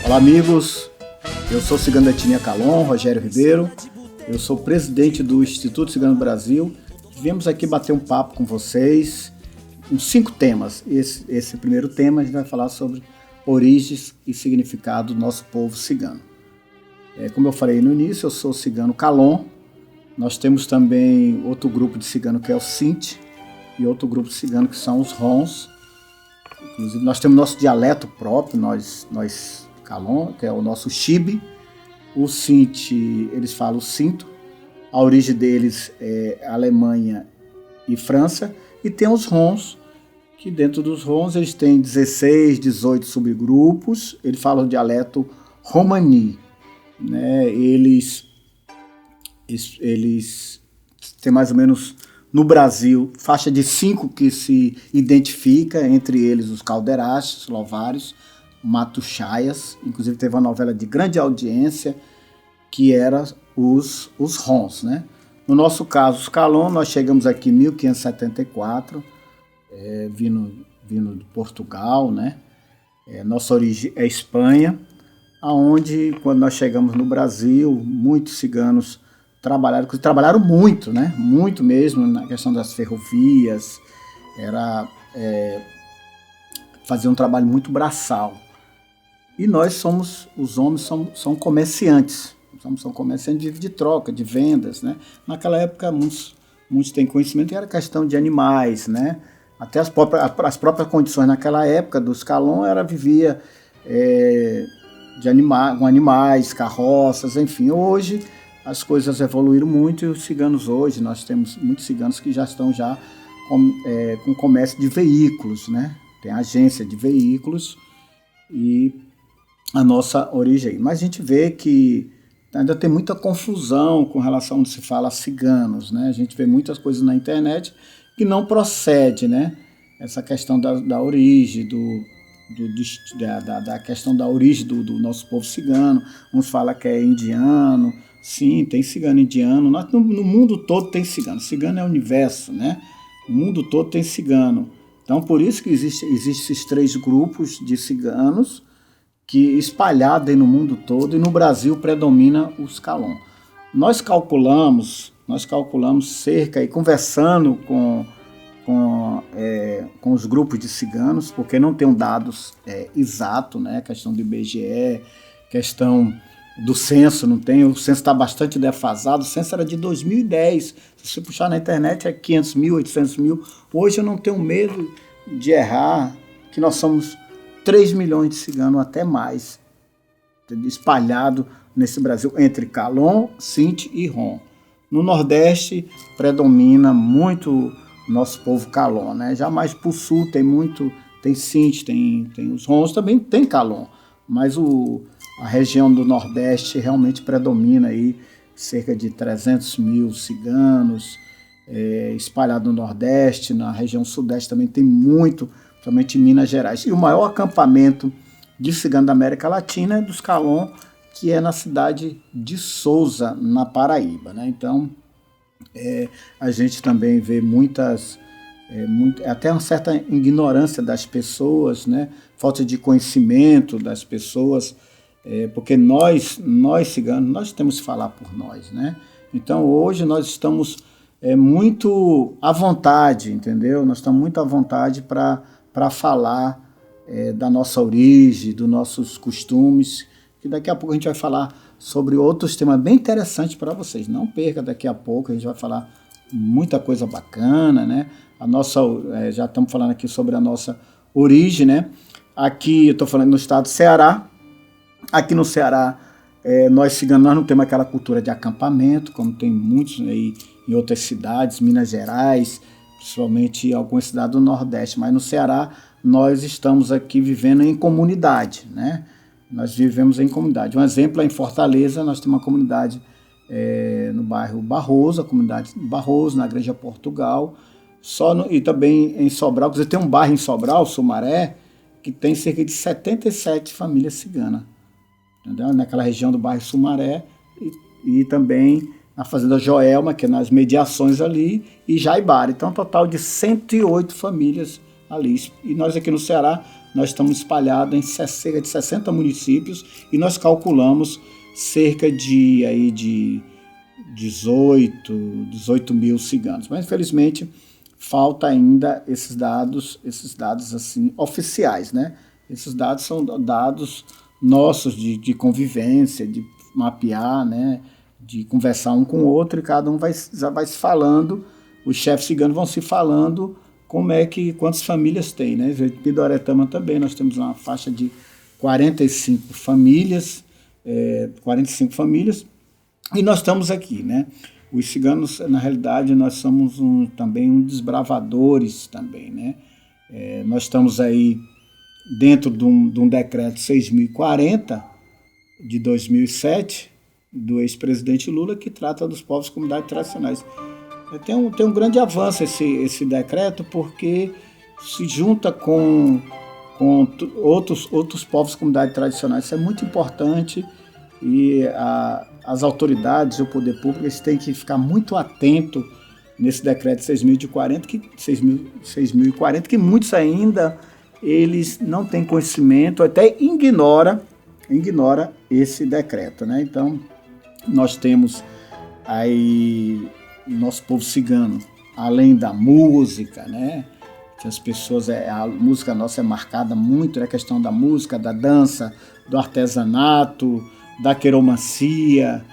Olá, amigos. Eu sou o cigano da etnia Calon, Rogério Ribeiro. Eu sou presidente do Instituto Cigano do Brasil. Viemos aqui bater um papo com vocês com 5 temas. Esse primeiro tema a gente vai falar sobre origens e significado do nosso povo cigano. Como eu falei no início, eu sou o cigano Calon. Nós temos também outro grupo de cigano que é o Sinti e outro grupo de cigano que são os Rons. Inclusive nós temos nosso dialeto próprio, nós Calon, que é o nosso Chibe. O Sinti, eles falam cinto. A origem deles é Alemanha e França. E tem os Rons, que dentro dos Rons eles têm 16, 18 subgrupos. Eles falam o dialeto romani. Né? Eles têm mais ou menos, no Brasil, faixa de 5 que se identifica, entre eles os calderachos, lovários, matuchaias. Inclusive teve uma novela de grande audiência que era os Rons. Né? No nosso caso, os Calon, nós chegamos aqui em 1574, vindo de Portugal. Né? Nossa origem é Espanha, onde quando nós chegamos no Brasil, muitos ciganos trabalharam muito, né? Muito mesmo, na questão das ferrovias, fazer um trabalho muito braçal. E nós os homens são comerciantes, são comerciantes de troca, de vendas, né? Naquela época, muitos têm conhecimento que era questão de animais, né? Até as próprias condições naquela época dos Calon vivia com animais, carroças, enfim. Hoje as coisas evoluíram muito e os ciganos hoje, nós temos muitos ciganos que já estão com comércio de veículos, né? Tem agência de veículos e a nossa origem. Mas a gente vê que ainda tem muita confusão com relação a onde se fala ciganos, né? A gente vê muitas coisas na internet que não procede, né? Essa questão da origem, da questão da origem do nosso povo cigano. Uns falam que é indiano. Sim, tem cigano indiano. No mundo todo tem cigano. Cigano é o universo, né? No mundo todo tem cigano. Então, por isso que existem esses 3 grupos de ciganos que espalhados no mundo todo, e no Brasil predomina os Calon. Nós calculamos cerca, e conversando com os grupos de ciganos, porque não tem dados exatos, né? Questão do IBGE, questão do censo, não tem, o censo está bastante defasado, o censo era de 2010, se você puxar na internet é 500 mil, 800 mil, hoje eu não tenho medo de errar, que nós somos 3 milhões de ciganos, até mais, espalhado nesse Brasil, entre Calon, Sinti e Ron. No Nordeste predomina muito o nosso povo Calon, né? Já mais para o Sul tem Sinti, tem os Rons, também tem Calon, mas a região do Nordeste realmente predomina aí cerca de 300 mil ciganos espalhados no Nordeste. Na região Sudeste também tem muito, principalmente em Minas Gerais. E o maior acampamento de cigano da América Latina é dos Calon, que é na cidade de Souza, na Paraíba. Né? Então, a gente também vê até uma certa ignorância das pessoas, né? Falta de conhecimento das pessoas, porque nós ciganos, nós temos que falar por nós, né? Então hoje nós estamos muito à vontade, entendeu? Nós estamos muito à vontade para falar da nossa origem, dos nossos costumes, que daqui a pouco a gente vai falar sobre outros temas bem interessantes para vocês. Não perca, daqui a pouco a gente vai falar muita coisa bacana, né? Já estamos falando aqui sobre a nossa origem, né? Aqui eu estou falando no estado do Ceará. Aqui no Ceará, nós ciganos não temos aquela cultura de acampamento, como tem muitos aí em outras cidades, Minas Gerais, principalmente em algumas cidades do Nordeste. Mas no Ceará, nós estamos aqui vivendo em comunidade, né? Nós vivemos em comunidade. Um exemplo é em Fortaleza, nós temos uma comunidade no bairro Barroso, a comunidade Barroso, na Igreja Portugal, e também em Sobral. Você tem um bairro em Sobral, Sumaré, que tem cerca de 77 famílias ciganas. Entendeu? Naquela região do bairro Sumaré e também na Fazenda Joelma, que é nas mediações ali, e Jaibara. Então, um total de 108 famílias ali. E nós aqui no Ceará nós estamos espalhados em cerca de 60 municípios e nós calculamos cerca de 18 mil ciganos. Mas, infelizmente, falta ainda esses dados assim, oficiais, né? Esses dados são dados nossos de convivência, de mapear, né? De conversar um com o outro, e cada um já vai se falando, os chefes ciganos vão se falando quantas famílias tem, né? Em Pindoretama também nós temos uma faixa de 45 famílias, e nós estamos aqui, né? Os ciganos, na realidade, nós somos também um desbravadores também, né? Nós estamos aí dentro de um decreto 6.040 de 2007, do ex-presidente Lula, que trata dos povos e comunidades tradicionais. Tem um grande avanço esse decreto, porque se junta com outros povos e comunidades tradicionais. Isso é muito importante, e as autoridades e o poder público têm que ficar muito atento nesse decreto 6.040, que muitos ainda eles não têm conhecimento, até ignora esse decreto, né? Então, nós temos aí o nosso povo cigano, além da música, né? Que as pessoas, a música nossa é marcada muito na questão da música, da dança, do artesanato, da queromancia,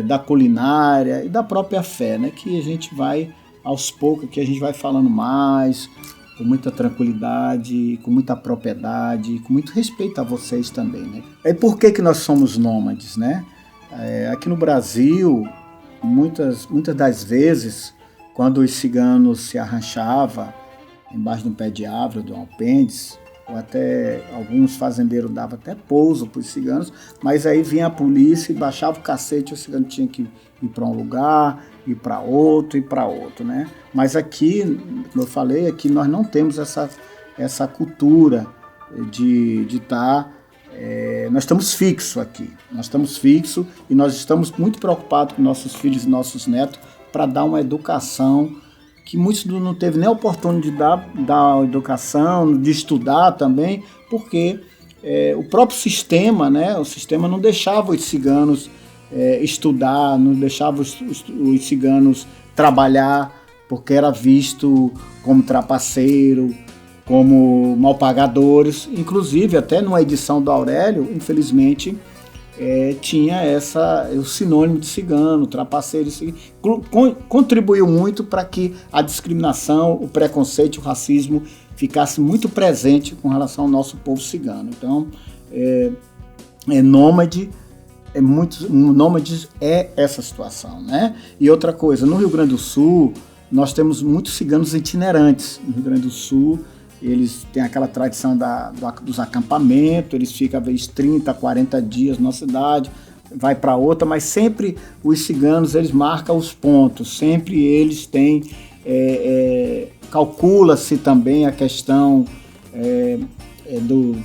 da culinária e da própria fé, né? Que a gente vai, aos poucos, que a gente vai falando mais, com muita tranquilidade, com muita propriedade, com muito respeito a vocês também, né? Por que nós somos nômades, né? Aqui no Brasil, muitas das vezes, quando os ciganos se arranchavam embaixo de um pé de árvore, de um apêndice, ou até alguns fazendeiros davam até pouso para os ciganos, mas aí vinha a polícia e baixava o cacete, o cigano tinha que ir para um lugar, ir para outro, né? Mas aqui, como eu falei, aqui nós não temos essa cultura de estar... nós estamos fixos aqui, e nós estamos muito preocupados com nossos filhos e nossos netos para dar uma educação que muitos não teve nem a oportunidade de dar educação, de estudar também, porque o próprio sistema, né, o sistema não deixava os ciganos estudar, não deixava os ciganos trabalhar, porque era visto como trapaceiro, como mal pagadores. Inclusive, até numa edição do Aurélio, infelizmente, tinha o sinônimo de cigano, trapaceiro. Contribuiu muito para que a discriminação, o preconceito, o racismo ficasse muito presente com relação ao nosso povo cigano. Então, nômade é essa situação, né? E outra coisa, no Rio Grande do Sul, nós temos muitos ciganos itinerantes. No Rio Grande do Sul, eles têm aquela tradição dos acampamentos, eles ficam às vezes 30, 40 dias numa cidade, vai para outra, mas sempre os ciganos, eles marcam os pontos, sempre eles têm, calcula-se também a questão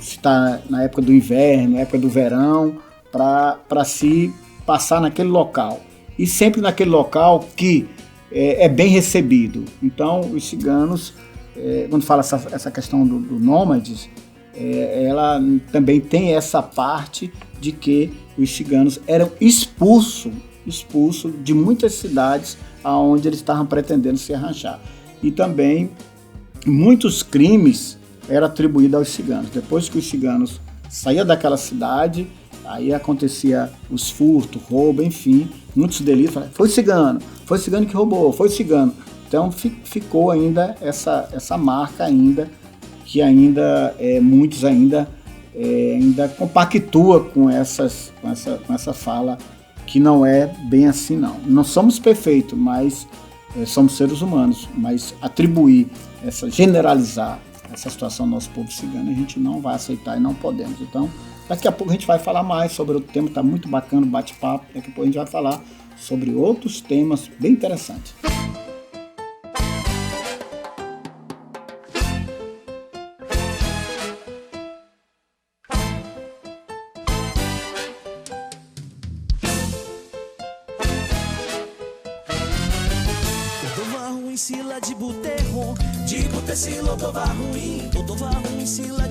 se está na época do inverno, na época do verão, para se passar naquele local. E sempre naquele local que é bem recebido. Então, os ciganos, quando fala essa questão do nômades, ela também tem essa parte de que os ciganos eram expulsos de muitas cidades aonde eles estavam pretendendo se arranjar. E também muitos crimes eram atribuídos aos ciganos. Depois que os ciganos saíam daquela cidade, aí acontecia os furtos, roubo, enfim, muitos delitos. Foi cigano que roubou, foi cigano. Então ficou ainda essa marca ainda, que ainda muitos ainda compactua com essa fala, que não é bem assim não. Não somos perfeitos, mas somos seres humanos, mas generalizar essa situação do nosso povo cigano, a gente não vai aceitar e não podemos. Então, daqui a pouco a gente vai falar mais sobre o tema, está muito bacana o bate-papo. Daqui a pouco a gente vai falar sobre outros temas bem interessantes. De botecilo, tova ruim, sila